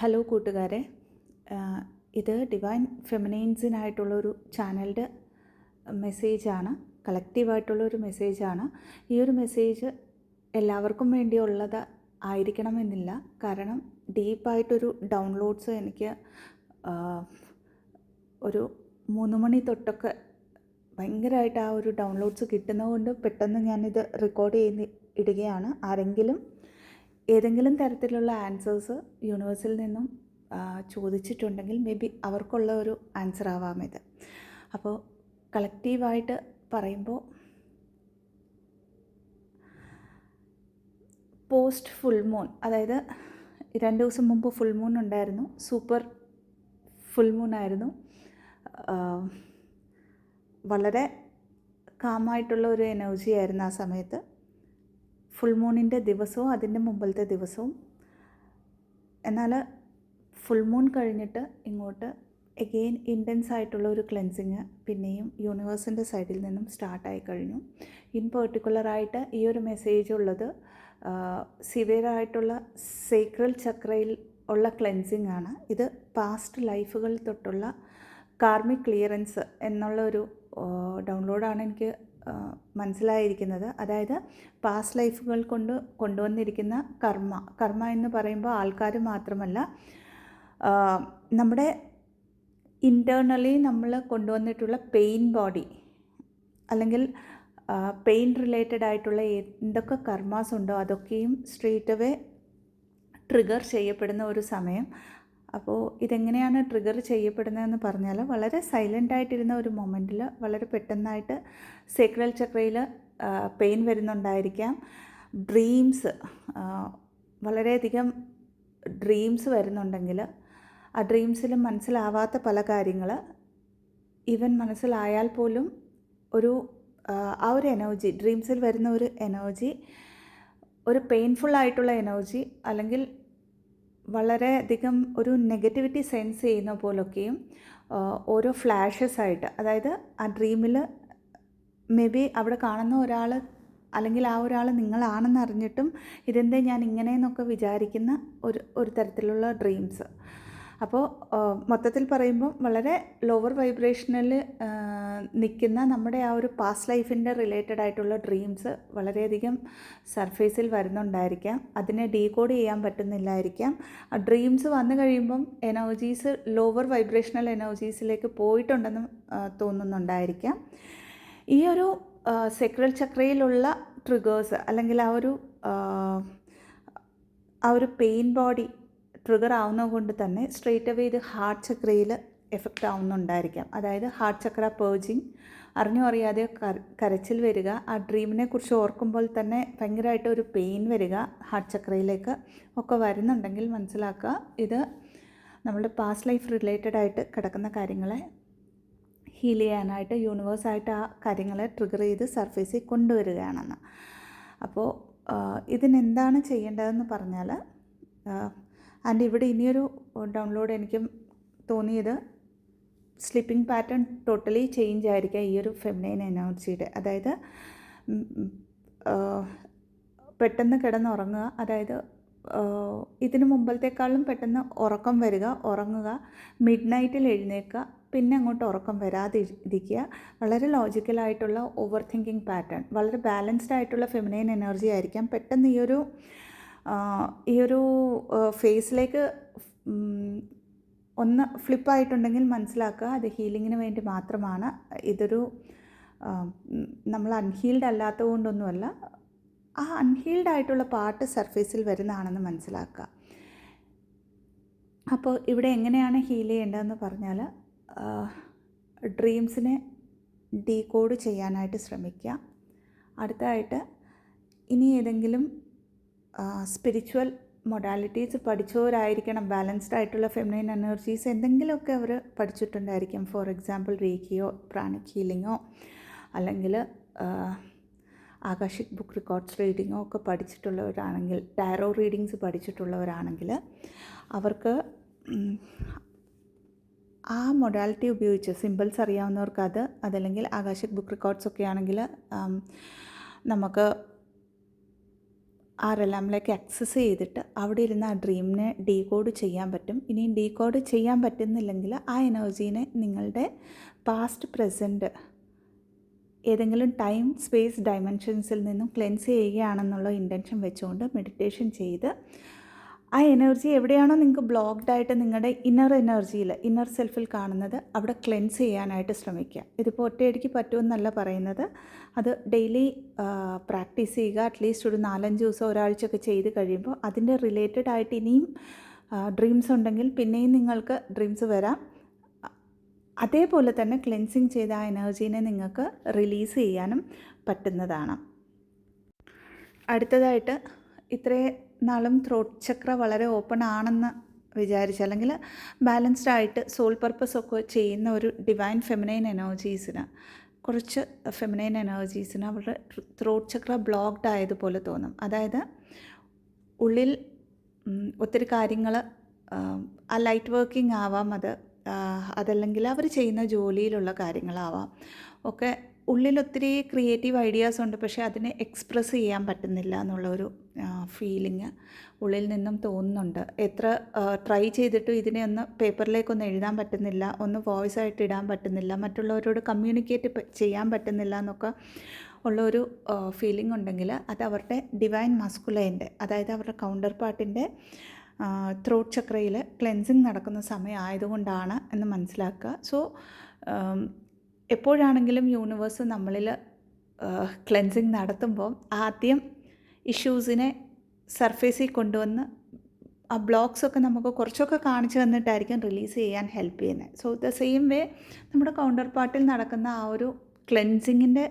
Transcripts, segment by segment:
Hello കൂട്ടുകാരെ, ഇത് divine ഫെമിനൈൻസിനായിട്ടുള്ളൊരു ചാനലിൻ്റെ മെസ്സേജാണ്. കളക്റ്റീവായിട്ടുള്ളൊരു മെസ്സേജാണ്. ഈ ഒരു മെസ്സേജ് എല്ലാവർക്കും വേണ്ടിയുള്ളത് ആയിരിക്കണമെന്നില്ല. കാരണം ഡീപ്പായിട്ടൊരു ഡൗൺലോഡ്സ് എനിക്ക് ഒരു 3 മണി തൊട്ടൊക്കെ ഭയങ്കരമായിട്ട് ആ ഒരു ഡൗൺലോഡ്സ് കിട്ടുന്നതുകൊണ്ട് പെട്ടെന്ന് ഞാനിത് റെക്കോർഡ് ഇടുകയാണ്. ആരെങ്കിലും ഏതെങ്കിലും തരത്തിലുള്ള ആൻസേഴ്സ് യൂണിവേഴ്സിൽ നിന്നും ചോദിച്ചിട്ടുണ്ടെങ്കിൽ മേ ബി അവർക്കുള്ള ഒരു ആൻസർ ആവാം ഇത്. അപ്പോൾ കളക്റ്റീവായിട്ട് പറയുമ്പോൾ പോസ്റ്റ് ഫുൾ മൂൺ, അതായത് 2 ദിവസം മുമ്പ് ഫുൾ മൂൺ ഉണ്ടായിരുന്നു. സൂപ്പർ ഫുൾ മൂൺ ആയിരുന്നു. വളരെ കാമായിട്ടുള്ള ഒരു എനർജി ആയിരുന്നു ആ സമയത്ത്. ഫുൾ മൂണിൻ്റെ ദിവസവും അതിൻ്റെ മുമ്പിലത്തെ ദിവസവും. എന്നാൽ ഫുൾ മൂൺ കഴിഞ്ഞിട്ട് ഇങ്ങോട്ട് എഗെയിൻ ഇൻറ്റൻസ് ആയിട്ടുള്ള ഒരു ക്ലെൻസിങ് പിന്നെയും യൂണിവേഴ്സിൻ്റെ സൈഡിൽ നിന്നും സ്റ്റാർട്ടായി കഴിഞ്ഞു. ഇൻ പെർട്ടിക്കുലറായിട്ട് ഈ ഒരു മെസ്സേജ് ഉള്ളത് സിവിയറായിട്ടുള്ള സേക്രൽ ചക്രയിൽ ഉള്ള ക്ലെൻസിങ് ആണ്. ഇത് പാസ്റ്റ് ലൈഫുകൾ തൊട്ടുള്ള കാർമിക് ക്ലിയറൻസ് എന്നുള്ള ഒരു ഡൗൺലോഡാണ് എനിക്ക് മനസ്സിലായിരിക്കുന്നത്. അതായത് പാസ്റ്റ് ലൈഫുകൾ കൊണ്ട് കൊണ്ടുവന്നിരിക്കുന്ന കർമ്മ എന്ന് പറയുമ്പോൾ ആൾക്കാർ മാത്രമല്ല, നമ്മുടെ ഇൻറ്റേർണലി നമ്മൾ കൊണ്ടുവന്നിട്ടുള്ള പെയിൻ ബോഡി അല്ലെങ്കിൽ പെയിൻ റിലേറ്റഡ് ആയിട്ടുള്ള എന്തൊക്കെ കർമാസ് ഉണ്ടോ അതൊക്കെയും സ്ട്രെയിറ്റ് അവേ ട്രിഗർ ചെയ്യപ്പെടുന്ന ഒരു സമയം. അപ്പോൾ ഇതെങ്ങനെയാണ് ട്രിഗർ ചെയ്യപ്പെടുന്നതെന്ന് പറഞ്ഞാൽ, വളരെ സൈലൻ്റ് ആയിട്ടിരുന്ന ഒരു മൊമെൻറ്റിൽ വളരെ പെട്ടെന്നായിട്ട് സേക്രൽ ചക്രയിൽ പെയിൻ വരുന്നുണ്ടായിരിക്കാം. ഡ്രീംസ്, വളരെയധികം ഡ്രീംസ് വരുന്നുണ്ടെങ്കിൽ ആ ഡ്രീംസിൽ മനസ്സിലാവാത്ത പല കാര്യങ്ങൾ, ഈവൻ മനസ്സിലായാൽ പോലും ഒരു ആ ഒരു എനർജി, ഡ്രീംസിൽ വരുന്ന ഒരു എനർജി ഒരു പെയിൻഫുൾ ആയിട്ടുള്ള എനർജി അല്ലെങ്കിൽ വളരെയധികം ഒരു നെഗറ്റിവിറ്റി സെൻസ് ചെയ്യുന്ന പോലൊക്കെയും ഓരോ ഫ്ലാഷസ് ആയിട്ട്, അതായത് ആ ഡ്രീമിൽ മേ ബി അവിടെ കാണുന്ന ഒരാൾ അല്ലെങ്കിൽ ആ ഒരാൾ നിങ്ങളാണെന്ന് അറിഞ്ഞിട്ടും ഇതെന്തേ ഞാൻ ഇങ്ങനെയെന്നൊക്കെ വിചാരിക്കുന്ന ഒരു തരത്തിലുള്ള ഡ്രീംസ്. അപ്പോൾ മൊത്തത്തിൽ പറയുമ്പോൾ വളരെ ലോവർ വൈബ്രേഷനിൽ നിൽക്കുന്ന നമ്മുടെ ആ ഒരു പാസ്റ്റ് ലൈഫിൻ്റെ റിലേറ്റഡ് ആയിട്ടുള്ള ഡ്രീംസ് വളരെയധികം സർഫേസിൽ വരുന്നുണ്ടായിരിക്കാം. അതിനെ ഡീകോഡ് ചെയ്യാൻ പറ്റുന്നില്ലായിരിക്കാം. ആ ഡ്രീംസ് വന്നു കഴിയുമ്പം എനർജീസ് ലോവർ വൈബ്രേഷണൽ എനർജീസിലേക്ക് പോയിട്ടുണ്ടെന്ന് തോന്നുന്നുണ്ടായിരിക്കാം. ഈ ഒരു സേക്രൽ ചക്രയിലുള്ള ട്രിഗേഴ്സ് അല്ലെങ്കിൽ ആ ഒരു പെയിൻ ബോഡി ട്രിഗർ ആവുന്നത് കൊണ്ട് തന്നെ സ്ട്രെയിറ്റ് അവേ ഇത് ഹാർട്ട് ചക്രയിൽ എഫക്റ്റ് ആവുന്നുണ്ടായിരിക്കാം. അതായത് ഹാർട്ട് ചക്ര പേർജിങ്, അറിഞ്ഞോ അറിയാതെ കരച്ചിൽ വരിക, ആ ഡ്രീമിനെ കുറിച്ച് ഓർക്കുമ്പോൾ തന്നെ ഭയങ്കരമായിട്ട് ഒരു പെയിൻ വരിക ഹാർട്ട് ചക്രയിലേക്ക് ഒക്കെ വരുന്നുണ്ടെങ്കിൽ മനസ്സിലാക്കുക ഇത് നമ്മുടെ പാസ്റ്റ് ലൈഫ് റിലേറ്റഡ് ആയിട്ട് കിടക്കുന്ന കാര്യങ്ങളെ ഹീൽ ചെയ്യാനായിട്ട് യൂണിവേഴ്സായിട്ട് ആ കാര്യങ്ങളെ ട്രിഗർ ചെയ്ത് സർഫേസിൽ കൊണ്ടുവരികയാണെന്ന്. അപ്പോൾ ഇതിനെന്താണ് ചെയ്യേണ്ടതെന്ന് പറഞ്ഞാൽ, ആൻഡ് ഇവിടെ ഇനിയൊരു ഡൗൺലോഡ് എനിക്ക് തോന്നിയത് സ്ലീപ്പിംഗ് പാറ്റേൺ ടോട്ടലി ചേഞ്ച് ആയിരിക്കാം ഈ ഒരു ഫെമിനൈൻ എനർജിയുടെ. അതായത് പെട്ടെന്ന് കിടന്നുറങ്ങുക, അതായത് ഇതിന് മുമ്പത്തേക്കാളും പെട്ടെന്ന് ഉറക്കം വരിക, ഉറങ്ങുക, മിഡ് നൈറ്റിൽ എഴുന്നേൽക്കുക, പിന്നെ അങ്ങോട്ട് ഉറക്കം വരാതെ ഇരിക്കുക. വളരെ ലോജിക്കലായിട്ടുള്ള ഓവർ തിങ്കിങ് പാറ്റേൺ, വളരെ ബാലൻസ്ഡ് ആയിട്ടുള്ള ഫെമിനൈൻ എനർജി ആയിരിക്കാം. പെട്ടെന്ന് ഈ ഒരു ഫേസിലേക്ക് ഒന്ന് ഫ്ലിപ്പായിട്ടുണ്ടെങ്കിൽ മനസ്സിലാക്കുക അത് ഹീലിങ്ങിന് വേണ്ടി മാത്രമാണ്. ഇതൊരു നമ്മൾ അൺഹീൽഡ് അല്ലാത്തത് കൊണ്ടൊന്നുമല്ല, ആ അൺഹീൽഡ് ആയിട്ടുള്ള പാർട്ട് സർഫേസിൽ വരുന്നതാണെന്ന് മനസ്സിലാക്കുക. അപ്പോൾ ഇവിടെ എങ്ങനെയാണ് ഹീൽ ചെയ്യേണ്ടതെന്ന് പറഞ്ഞാൽ, ഡ്രീംസിനെ ഡീകോഡ് ചെയ്യാനായിട്ട് ശ്രമിക്കുക. അടുത്തതായിട്ട് ഇനി ഏതെങ്കിലും സ്പിരിച്വൽ മൊഡാലിറ്റീസ് പഠിച്ചവരായിരിക്കണം. ബാലൻസ്ഡ് ആയിട്ടുള്ള ഫെമിനൈൻ എനർജീസ് എന്തെങ്കിലുമൊക്കെ അവർ പഠിച്ചിട്ടുണ്ടായിരിക്കും. ഫോർ എക്സാമ്പിൾ റേക്കിയോ പ്രാണിക് ഹീലിങ്ങോ അല്ലെങ്കിൽ ആകാശിക് ബുക്ക് റെക്കോർഡ്സ് റീഡിങ്ങോ ഒക്കെ പഠിച്ചിട്ടുള്ളവരാണെങ്കിൽ, ടാരോ റീഡിങ്സ് പഠിച്ചിട്ടുള്ളവരാണെങ്കിൽ അവർക്ക് ആ മൊഡാലിറ്റി ഉപയോഗിച്ച് സിമ്പിൾസ് അറിയാവുന്നവർക്ക് അതല്ലെങ്കിൽ ആകാശിക് ബുക്ക് റെക്കോർഡ്സ് ഒക്കെ ആണെങ്കിൽ നമുക്ക് ആ റെലാമിലേക്ക് ആക്സസ് ചെയ്തിട്ട് അവിടെ ഇരുന്ന് ആ ഡ്രീമിനെ ഡീകോഡ് ചെയ്യാൻ പറ്റും. ഇനിയും ഡീകോഡ് ചെയ്യാൻ പറ്റുന്നില്ലെങ്കിൽ ആ എനർജീനെ നിങ്ങളുടെ പാസ്റ്റ് പ്രസൻറ്റ് ഏതെങ്കിലും ടൈം സ്പേസ് ഡയമെൻഷൻസിൽ നിന്നും ക്ലെൻസ് ചെയ്യുകയാണെന്നുള്ള ഇൻറ്റൻഷൻ വെച്ചുകൊണ്ട് മെഡിറ്റേഷൻ ചെയ്ത് ആ എനർജി എവിടെയാണോ നിങ്ങൾക്ക് ബ്ലോക്ക്ഡ് ആയിട്ട് നിങ്ങളുടെ ഇന്നർ എനർജിയിൽ ഇന്നർ സെൽഫിൽ കാണുന്നത് അവിടെ ക്ലെൻസ് ചെയ്യാനായിട്ട് ശ്രമിക്കുക. ഇതിപ്പോൾ ഒറ്റയടിക്ക് പറ്റുമെന്നല്ല പറയുന്നത്, അത് ഡെയിലി പ്രാക്ടീസ് ചെയ്യുക. അറ്റ്ലീസ്റ്റ് ഒരു 4-5 ദിവസം ഒരാഴ്ചയൊക്കെ ചെയ്ത് കഴിയുമ്പോൾ അതിൻ്റെ റിലേറ്റഡ് ആയിട്ട് ഇനിയും ഡ്രീംസ് ഉണ്ടെങ്കിൽ പിന്നെയും നിങ്ങൾക്ക് ഡ്രീംസ് വരാം. അതേപോലെ തന്നെ ക്ലെൻസിങ് ചെയ്ത ആ എനർജീനെ നിങ്ങൾക്ക് റിലീസ് ചെയ്യാനും പറ്റുന്നതാണ്. അടുത്തതായിട്ട് ഇത്രയും നാളും ത്രോട്ട് ചക്ര വളരെ ഓപ്പൺ ആണെന്ന് വിചാരിച്ച് അല്ലെങ്കിൽ ബാലൻസ്ഡ് ആയിട്ട് സോൾ പർപ്പസ് ഒക്കെ ചെയ്യുന്ന ഒരു ഡിവൈൻ ഫെമിനൈൻ എനർജീസിന് കുറച്ച് ഫെമിനൈൻ എനർജീസിന് അവരുടെ ത്രോട്ട് ചക്ര ബ്ലോക്ക്ഡ് ആയതുപോലെ തോന്നും. അതായത് ഉള്ളിൽ ഒത്തിരി കാര്യങ്ങൾ ആ ലൈറ്റ് വർക്കിംഗ് ആവാം, അതല്ലെങ്കിൽ അവർ ചെയ്യുന്ന ജോലിയിലുള്ള കാര്യങ്ങളാവാം, ഒക്കെ ഉള്ളിൽ ഒത്തിരി ക്രിയേറ്റീവ് ഐഡിയാസ് ഉണ്ട്, പക്ഷേ അതിനെ എക്സ്പ്രസ് ചെയ്യാൻ പറ്റുന്നില്ല എന്നുള്ളൊരു ഫീലിംഗ് ഉള്ളിൽ നിന്നും തോന്നുന്നുണ്ട്. എത്ര ട്രൈ ചെയ്തിട്ടും ഇതിനെ ഒന്ന് പേപ്പറിലേക്കൊന്നും എഴുതാൻ പറ്റുന്നില്ല, ഒന്ന് വോയിസ് ആയിട്ട് ഇടാൻ പറ്റുന്നില്ല, മറ്റുള്ളവരോട് കമ്മ്യൂണിക്കേറ്റ് ചെയ്യാൻ പറ്റുന്നില്ല എന്നൊക്കെ ഉള്ളൊരു ഫീലിംഗ് ഉണ്ടെങ്കിൽ അത് അവരുടെ ഡിവൈൻ മസ്കുലൈൻ്റെ, അതായത് അവരുടെ കൗണ്ടർ പാർട്ടിൻ്റെ ത്രോട്ട് ചക്രയിൽ ക്ലെൻസിങ് നടക്കുന്ന സമയം ആയതുകൊണ്ടാണ് എന്ന് മനസ്സിലാക്കുക. സോ എപ്പോഴാണെങ്കിലും യൂണിവേഴ്സ് നമ്മളിൽ ക്ലെൻസിങ് നടത്തുമ്പോൾ ആദ്യം ഇഷ്യൂസിനെ സർഫേസിൽ കൊണ്ടുവന്ന് ആ ബ്ലോക്സൊക്കെ നമുക്ക് കുറച്ചൊക്കെ കാണിച്ചു തന്നിട്ടായിരിക്കും റിലീസ് ചെയ്യാൻ ഹെൽപ്പ് ചെയ്യുന്നത്. സോ ദ സെയിം വേ നമ്മുടെ കൗണ്ടർ പാർട്ടിൽ നടക്കുന്ന ആ ഒരു ക്ലെൻസിങ്ങിൻ്റെ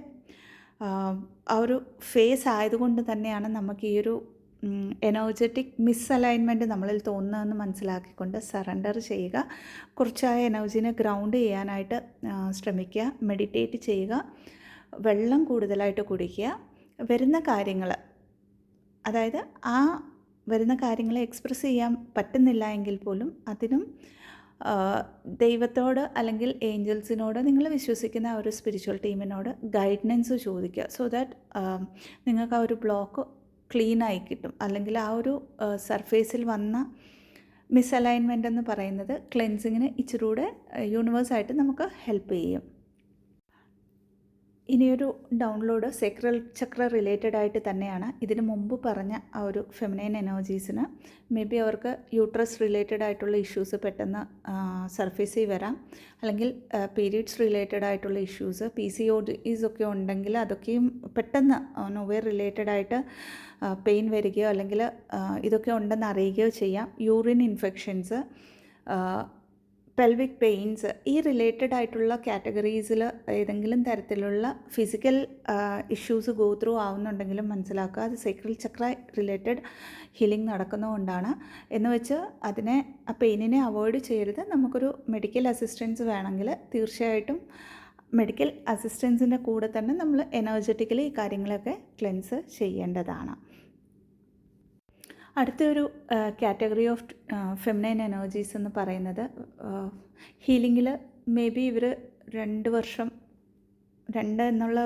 ആ ഒരു ഫേസ് ആയതുകൊണ്ട് തന്നെയാണ് നമുക്ക് ഈ ഒരു എനർജറ്റിക് മിസ്അലൈൻമെൻറ്റ് നമ്മളിൽ തോന്നുന്നതെന്ന് മനസ്സിലാക്കിക്കൊണ്ട് സറണ്ടർ ചെയ്യുക. കുറച്ച് ആ എനർജീനെ ഗ്രൗണ്ട് ചെയ്യാനായിട്ട് ശ്രമിക്കുക. മെഡിറ്റേറ്റ് ചെയ്യുക. വെള്ളം കൂടുതലായിട്ട് കുടിക്കുക. വരുന്ന കാര്യങ്ങൾ, അതായത് ആ വരുന്ന കാര്യങ്ങളെ എക്സ്പ്രസ് ചെയ്യാൻ പറ്റുന്നില്ല എങ്കിൽ പോലും അതിനും ദൈവത്തോട് അല്ലെങ്കിൽ ഏഞ്ചൽസിനോട്, നിങ്ങൾ വിശ്വസിക്കുന്ന ആ ഒരു സ്പിരിച്വൽ ടീമിനോട് ഗൈഡൻസ് ചോദിക്കുക. സോ ദാറ്റ് നിങ്ങൾക്ക് ആ ഒരു ബ്ലോക്ക് ക്ലീൻ ആയി കിട്ടും. അല്ലെങ്കിൽ ആ ഒരു സർഫേസിൽ വന്ന മിസ്അലൈൻമെൻ്റ് എന്ന് പറയുന്നത് ക്ലെൻസിങ്ങിന് ഇച്ചിരൂടെ യൂണിവേഴ്സായിട്ട് നമുക്ക് ഹെൽപ്പ് ചെയ്യും. ഇനിയൊരു ഡൗൺലോഡ് സേക്രൽ ചക്ര റിലേറ്റഡ് ആയിട്ട് തന്നെയാണ്. ഇതിന് മുമ്പ് പറഞ്ഞ ആ ഒരു ഫെമിനൈൻ എനർജീസിന് മേ ബി അവർക്ക് യൂട്രസ് റിലേറ്റഡ് ആയിട്ടുള്ള ഇഷ്യൂസ് പെട്ടെന്ന് സർഫേസിൽ വരാം, അല്ലെങ്കിൽ പീരീഡ്സ് റിലേറ്റഡ് ആയിട്ടുള്ള ഇഷ്യൂസ്, PCODs ഒക്കെ ഉണ്ടെങ്കിൽ അതൊക്കെയും പെട്ടെന്ന് നൊവേർ റിലേറ്റഡ് ആയിട്ട് പെയിൻ വരികയോ അല്ലെങ്കിൽ ഇതൊക്കെ ഉണ്ടെന്ന് അറിയുകയോ ചെയ്യാം. യൂറിൻ ഇൻഫെക്ഷൻസ്, പെൽവിക് പെയിൻസ്, ഈ റിലേറ്റഡ് ആയിട്ടുള്ള കാറ്റഗറീസിൽ ഏതെങ്കിലും തരത്തിലുള്ള ഫിസിക്കൽ ഇഷ്യൂസ് ഗോ ത്രൂ ആവുന്നുണ്ടെങ്കിലും മനസ്സിലാക്കുക അത് സേക്രൽ ചക്ര റിലേറ്റഡ് ഹീലിംഗ് നടക്കുന്നതുകൊണ്ടാണ്. എന്ന് വെച്ച് അതിനെ ആ പെയിനിനെ അവോയ്ഡ് ചെയ്യരുത്. നമുക്കൊരു മെഡിക്കൽ അസിസ്റ്റൻസ് വേണമെങ്കിൽ തീർച്ചയായിട്ടും മെഡിക്കൽ അസിസ്റ്റൻസിൻ്റെ കൂടെ തന്നെ നമ്മൾ എനർജറ്റിക്കലി ഈ കാര്യങ്ങളൊക്കെ ക്ലെൻസ് ചെയ്യേണ്ടതാണ്. അടുത്തൊരു കാറ്റഗറി ഓഫ് ഫെമിനൈൻ എനർജീസ് എന്ന് പറയുന്നത് ഹീലിങ്ങിൽ മേ ബി ഇവർ 2 വർഷം എന്നുള്ള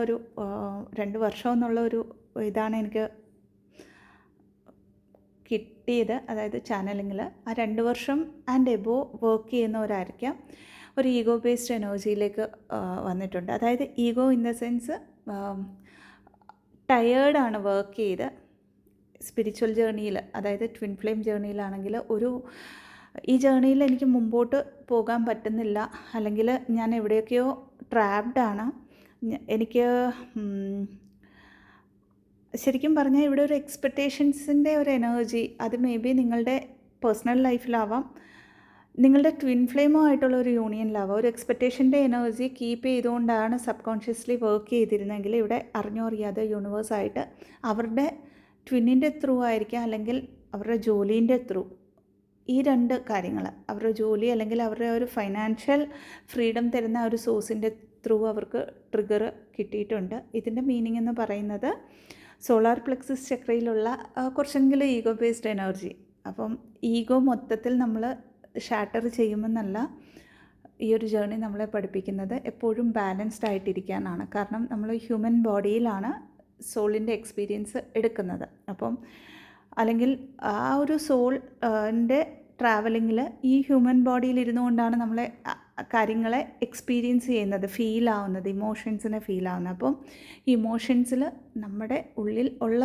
ഒരു ഇതാണ് എനിക്ക് കിട്ടിയത്. അതായത് ചാനലിങ്ങിൽ ആ 2 വർഷം ആൻഡ് എബോ വർക്ക് ചെയ്യുന്നവരായിരിക്കാം ഒരു ഈഗോ ബേസ്ഡ് എനർജിയിലേക്ക് വന്നിട്ടുണ്ട്. അതായത് ഈഗോ ഇൻ ദ സെൻസ് ടയേർഡാണ് വർക്ക് ചെയ്ത് സ്പിരിച്വൽ ജേർണിയിൽ, അതായത് ട്വിൻ ഫ്ലെയിം ജേർണിയിലാണെങ്കിൽ ഈ ജേർണിയിൽ എനിക്ക് മുമ്പോട്ട് പോകാൻ പറ്റുന്നില്ല, അല്ലെങ്കിൽ ഞാൻ എവിടെയൊക്കെയോ ട്രാപ്ഡാണ്. എനിക്ക് ശരിക്കും പറഞ്ഞാൽ ഇവിടെ ഒരു എക്സ്പെക്റ്റേഷൻസിൻ്റെ ഒരു എനർജി, അത് മേ ബി നിങ്ങളുടെ പേഴ്സണൽ ലൈഫിലാവാം, നിങ്ങളുടെ ട്വിൻ ഫ്ലെയിമോ ആയിട്ടുള്ള ഒരു യൂണിയനിലാവാം. ഒരു എക്സ്പെക്റ്റേഷൻ്റെ എനർജി കീപ്പ് ചെയ്തുകൊണ്ടാണ് സബ് കോൺഷ്യസ്ലി വർക്ക് ചെയ്തിരുന്നെങ്കിൽ ഇവിടെ അറിഞ്ഞോ അറിയാതെ യൂണിവേഴ്സായിട്ട് അവരുടെ ട്വിന്നിൻ്റെ ത്രൂ ആയിരിക്കാം, അല്ലെങ്കിൽ അവരുടെ ജോലീൻ്റെ ത്രൂ, ഈ 2 കാര്യങ്ങൾ, അവരുടെ ജോലി അല്ലെങ്കിൽ അവരുടെ ഒരു ഫൈനാൻഷ്യൽ ഫ്രീഡം തരുന്ന ഒരു സോഴ്സിൻ്റെ ത്രൂ അവർക്ക് ട്രിഗർ കിട്ടിയിട്ടുണ്ട്. ഇതിൻ്റെ മീനിങ് എന്ന് പറയുന്നത് സോളാർ പ്ലെക്സസ് ചക്രയിലുള്ള കുറച്ചെങ്കിലും ഈഗോ ബേസ്ഡ് എനർജി. അപ്പം ഈഗോ മൊത്തത്തിൽ നമ്മൾ ഷാറ്റർ ചെയ്യുമെന്നല്ല ഈ ഒരു ജേർണി നമ്മളെ പഠിപ്പിക്കുന്നത്, എപ്പോഴും ബാലൻസ്ഡ് ആയിട്ടിരിക്കാനാണ്. കാരണം നമ്മൾ ഹ്യൂമൻ ബോഡിയിലാണ് സോളിൻ്റെ എക്സ്പീരിയൻസ് എടുക്കുന്നത്. അപ്പം അല്ലെങ്കിൽ ആ ഒരു സോളിൻ്റെ ട്രാവലിങ്ങിൽ ഈ ഹ്യൂമൻ ബോഡിയിൽ ഇരുന്നുകൊണ്ടാണ് നമ്മളെ കാര്യങ്ങളെ എക്സ്പീരിയൻസ് ചെയ്യുന്നത്, ഫീൽ ആവുന്നത്, ഇമോഷൻസിനെ ഫീൽ ആവുന്നത്. അപ്പം ഇമോഷൻസിൽ നമ്മുടെ ഉള്ളിൽ ഉള്ള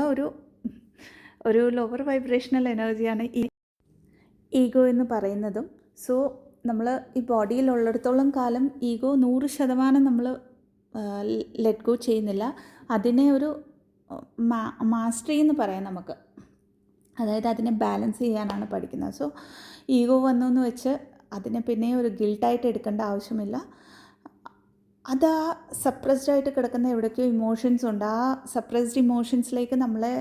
ഒരു ലോവർ വൈബ്രേഷണൽ എനർജിയാണ് ഈ ഈഗോ എന്ന് പറയുന്നതും. സോ നമ്മൾ ഈ ബോഡിയിലുള്ളിടത്തോളം കാലം ഈഗോ 100% നമ്മൾ ലെറ്റ് ഗോ ചെയ്യുന്നില്ല. അതിനെ ഒരു മാസ്റ്ററി എന്ന് പറയാം നമുക്ക്. അതായത് അതിനെ ബാലൻസ് ചെയ്യാനാണ് പഠിക്കുന്നത്. സോ ഈഗോ വന്നു എന്ന് വെച്ച് അതിനെ പിന്നെ ഒരു ഗിൽട്ടായിട്ട് എടുക്കേണ്ട ആവശ്യമില്ല. അത് ആ സപ്രസ്ഡ് ആയിട്ട് കിടക്കുന്ന എവിടേക്കോ ഇമോഷൻസ് ഉണ്ട്. ആ സപ്രസ്ഡ് ഇമോഷൻസിലേക്ക് നമ്മളെ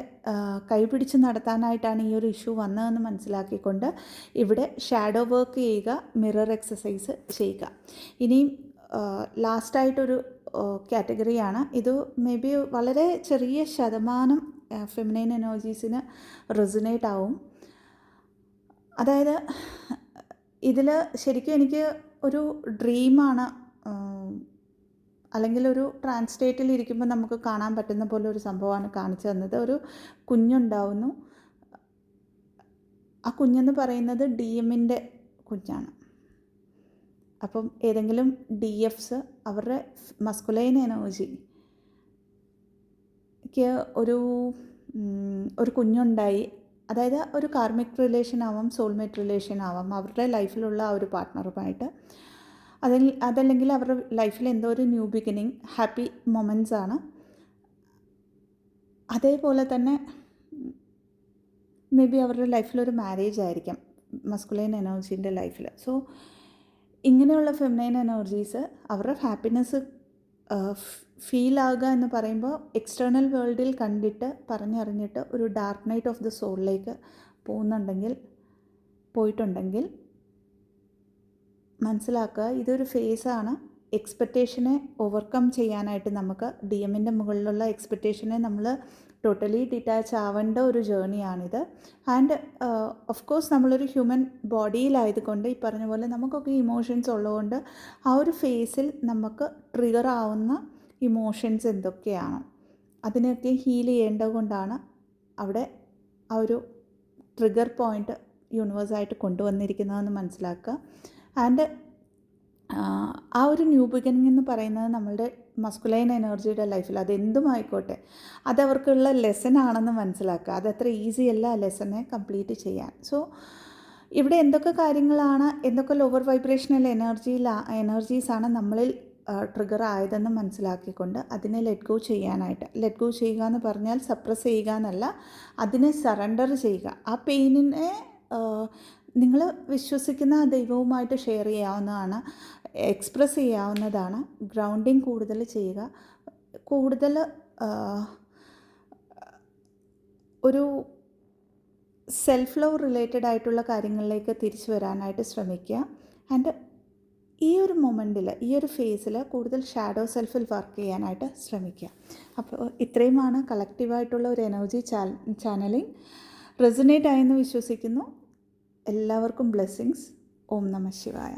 കൈപിടിച്ച് നടത്താനായിട്ടാണ് ഈ ഒരു ഇഷ്യൂ വന്നതെന്ന് മനസ്സിലാക്കിക്കൊണ്ട് ഇവിടെ ഷാഡോ വർക്ക് ചെയ്യുക, മിറർ എക്സസൈസ് ചെയ്യുക. ഇനിയും ലാസ്റ്റായിട്ടൊരു കാറ്റഗറിയാണ് ഇത്. മേ ബി വളരെ ചെറിയ ശതമാനം ഫെമിനൈൻ എനർജീസിന് റെസൊനേറ്റ് ആവും. അതായത് ഇതിൽ ശരിക്കും എനിക്ക് ഒരു ഡ്രീമാണ്, അല്ലെങ്കിൽ ഒരു ട്രാൻസ് സ്റ്റേറ്റിൽ ഇരിക്കുമ്പോൾ നമുക്ക് കാണാൻ പറ്റുന്ന പോലെ ഒരു സംഭവമാണ് കാണിച്ചു തന്നത്. ഒരു കുഞ്ഞുണ്ടാവുന്നു. ആ കുഞ്ഞെന്ന് പറയുന്നത് DMൻ്റെ കുഞ്ഞാണ്. അപ്പം ഏതെങ്കിലും DFs അവരുടെ മസ്കുലൈൻ എനർജിക്ക് ഒരു കുഞ്ഞുണ്ടായി. അതായത് ഒരു കാർമിക് റിലേഷൻ ആവാം, സോൾമേറ്റ് റിലേഷൻ ആവാം, അവരുടെ ലൈഫിലുള്ള ആ ഒരു പാർട്ട്ണറുമായിട്ട്. അതല്ലെങ്കിൽ അവരുടെ ലൈഫിൽ എന്തോ ഒരു ന്യൂ ബിഗിനിങ്, ഹാപ്പി മൊമെൻറ്റ്സ് ആണ്. അതേപോലെ തന്നെ മേ ബി അവരുടെ ലൈഫിലൊരു മാരേജ് ആയിരിക്കാം മസ്കുലൈൻ എനർജീൻ്റെ ലൈഫിൽ. സോ ഇങ്ങനെയുള്ള ഫെമിനൈൻ എനർജീസ് അവരുടെ ഹാപ്പിനെസ് ഫീൽ ആവുക എന്ന് പറയുമ്പോൾ എക്സ്റ്റേണൽ വേൾഡിൽ കണ്ടിട്ട് പറഞ്ഞറിഞ്ഞിട്ട് ഒരു ഡാർക്ക് നൈറ്റ് ഓഫ് ദ സോളിലേക്ക് പോയിട്ടുണ്ടെങ്കിൽ മനസ്സിലാക്കുക, ഇതൊരു ഫേസാണ്. എക്സ്പെക്റ്റേഷനെ ഓവർകം ചെയ്യാനായിട്ട് നമുക്ക് DMൻ്റെ മുകളിലുള്ള എക്സ്പെക്റ്റേഷനെ നമ്മൾ ടോട്ടലി ഡിറ്റാച്ച് ആവേണ്ട ഒരു ജേർണിയാണിത്. ആൻഡ് ഓഫ് കോഴ്സ് നമ്മളൊരു ഹ്യൂമൻ ബോഡിയിലായതുകൊണ്ട് ഈ പറഞ്ഞ പോലെ നമുക്കൊക്കെ ഇമോഷൻസ് ഉള്ളതുകൊണ്ട് ആ ഒരു ഫേസിൽ നമുക്ക് ട്രിഗർ ആവുന്ന ഇമോഷൻസ് എന്തൊക്കെയാണോ അതിനെയൊക്കെ ഹീൽ ചെയ്യേണ്ടത് കൊണ്ടാണ് അവിടെ ആ ഒരു ട്രിഗർ പോയിൻ്റ് യൂണിവേഴ്സായിട്ട് കൊണ്ടുവന്നിരിക്കുന്നതെന്ന് മനസ്സിലാക്കുക. ആൻഡ് ആ ഒരു ന്യൂ ബിഗിനിങ് എന്ന് പറയുന്നത് നമ്മളുടെ മസ്കുലൈൻ എനർജിയുടെ ലൈഫിൽ അതെന്തുമായിക്കോട്ടെ അതവർക്കുള്ള ലെസൺ ആണെന്ന് മനസ്സിലാക്കുക. അതത്ര ഈസി അല്ല ആ ലെസനെ കംപ്ലീറ്റ് ചെയ്യാൻ. സോ ഇവിടെ എന്തൊക്കെ കാര്യങ്ങളാണ്, എന്തൊക്കെ ലോവർ വൈബ്രേഷണൽ എനർജീസാണ് നമ്മളിൽ ട്രിഗർ ആയതെന്ന് മനസ്സിലാക്കിക്കൊണ്ട് അതിനെ ലെറ്റ് ഗോ ചെയ്യുക എന്ന് പറഞ്ഞാൽ സപ്രസ് ചെയ്യുക എന്നല്ല, അതിനെ സറണ്ടർ ചെയ്യുക. ആ പെയിനിനെ നിങ്ങൾ വിശ്വസിക്കുന്ന ദൈവവുമായിട്ട് ഷെയർ ചെയ്യാവുന്നതാണ്, എക്സ്പ്രസ് ചെയ്യാവുന്നതാണ്. ഗ്രൗണ്ടിങ് കൂടുതൽ ചെയ്യുക, കൂടുതൽ ഒരു സെൽഫ് ലവ് റിലേറ്റഡ് ആയിട്ടുള്ള കാര്യങ്ങളിലേക്ക് തിരിച്ചു വരാനായിട്ട് ശ്രമിക്കുക. ആൻഡ് ഈ ഒരു മൊമെൻറ്റിൽ, ഈ ഒരു ഫേസിൽ കൂടുതൽ ഷാഡോ സെൽഫിൽ വർക്ക് ചെയ്യാനായിട്ട് ശ്രമിക്കുക. അപ്പോൾ ഇത്രയുമാണ് കളക്റ്റീവായിട്ടുള്ള ഒരു എനർജി ചാനലിംഗ്. റെസൊനേറ്റ് ആയെന്ന് വിശ്വസിക്കുന്നു. എല്ലാവർക്കും ബ്ലെസ്സിങ്സ്. ഓം നമഃ ശിവായ.